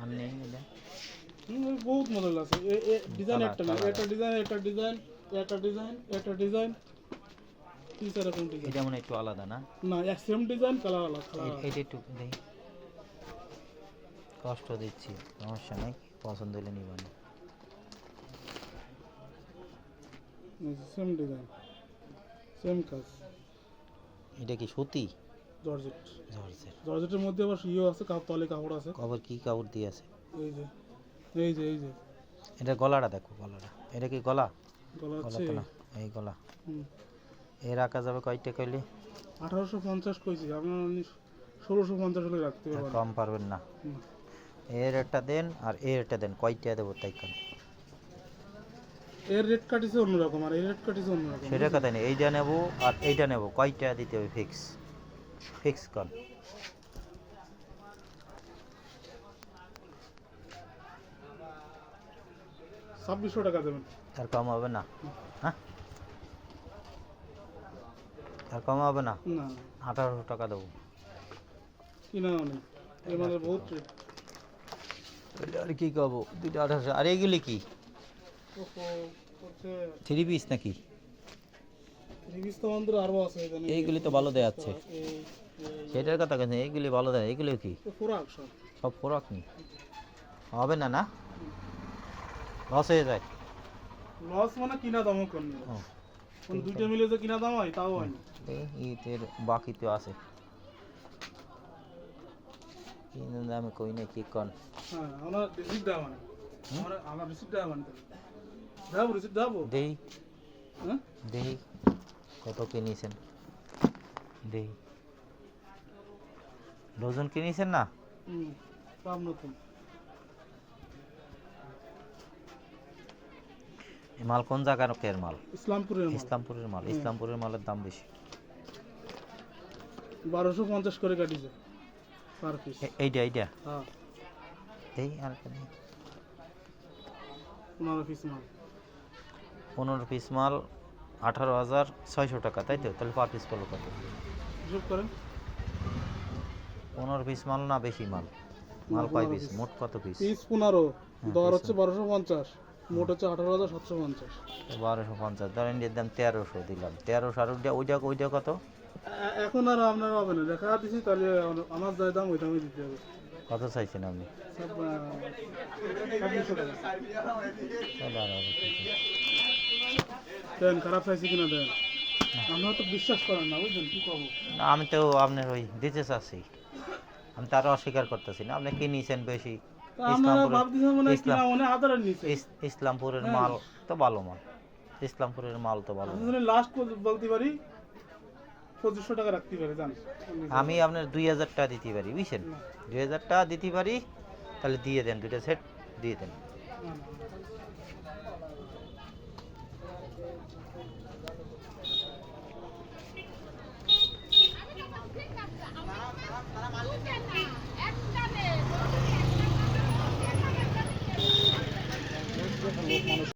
আর নেই এটা বহুত মডেল আছে ডিজাইন একটা না একটা ডিজাইন তিনটা এরকম ডিজাইন এটা মনে একটু আলাদা না না এক সেম ডিজাইন কালার আলাদা এটা একটু দেই কষ্ট দিচ্ছি সমস্যা নাই পছন্দ হলে নিবেন সেম ডিজাইন সেম কাজ এটা কি সুতি জর্জেট জর্জেট জর্জেটের মধ্যে আবার ইয়ে আছে তলে কাপড় আছে কভার কি কাপড় দিয়ে আছে এই যে এটা গলাটা দেখো গলাটা এটা কি গলা গলা গলা আছে তো না এই গলা এর রাখা যাবে কয়টা কইলে 1850 কইছি আপনারা 1650 হলে রাখতে পারবেন কম পারবেন না এর একটা দেন আর এর একটা দেন কয়টা দেব তাই কোন এর রেট কাটিছে অন্যরকম আর এর রেট কাটিছে অন্যরকম সেটা কথা নেই এইটা নেব আর এইটা নেব কয়টা দিতে হবে ফিক্স কর 2600 টাকা দেবেন তার কম হবে না হ্যাঁ তার কম হবে না না 1800 টাকা দেবো কিনা অনেক এর মানে বহুত রেট আর কি কব দুইটা 1800 আর এইগুলি কি থ্রি পিস নাকি রিভিউস তো আমাদের আরো আছে এখানে এইগুলি তো ভালো দেখাচ্ছে সেটার কথা কেন এইগুলি ভালো দেয় এইগুলি কি ফোরাক সব ফোরাক নি হবে না না লস হয়ে যায় লস মানে কিনা দামও কম নেই কোন দুইটা মিলে যে কিনা দাম হয় তাও হয় না এর বাকি তো আছে কিনা দামে কই না কি কোন হ্যাঁ আমরা রিসিপ্ট দাও মানে আমরা রিসিপ্ট দাও মানে দাও রিসিপ্ট দাও দেই হ্যাঁ দেই কত কিনেছেন দেই ডজন কিনেছেন না কাম নতুন এই মাল কোন জায়গার কের মাল ইসলামপুরের মাল ইসলামপুরের মালের দাম বেশি 1250 করে কাটিছে পার পিস এইটা হ্যাঁ এই আর কেন 15 পিস মাল 15 পিস মাল 18,600 টাকা তাই তো তাহলে পার পিস করলো কত হিসাব করেন 15 পিস মাল না বেশি মাল কয় পিস মোট কত পিস পিস 15 দর হচ্ছে 1250 মোট হচ্ছে 18,750 1250 ধরেন এর দাম 1300 দিলাম 1300 আর ওইটা কত এখন আর আপনার হবে না দেখা দিছি তাহলে আমার যা দাম ওই দামই দিতে হবে কত চাইছেন আপনি সব 2600 টাকা তাহলে আর হবে কি? দেন খারাপ চাইছি কিনা দেন আমরা তো বিশ্বাস করেন না বুঝলেন কি করবো না আমি তো আপনার ওই দিতে চাচ্ছি আমি তার অস্বীকার করতেছি না আপনি কি নিছেন বেশি আপনারা ভাবতেছেন মনে হয় কিনা মনে আদারের নিচে ইসলামপুরের মাল তো ভালো মাল ইসলামপুরের মাল তো ভালো আমি লাস্ট বলতে পারি 2500 টাকা রাখতে পারে জান আমি আপনার 2000 টাকা দিতে পারি বুঝছেন 2000 টাকা দিতে পারি তাহলে দিয়ে দেন দুটো সেট দিয়ে দেন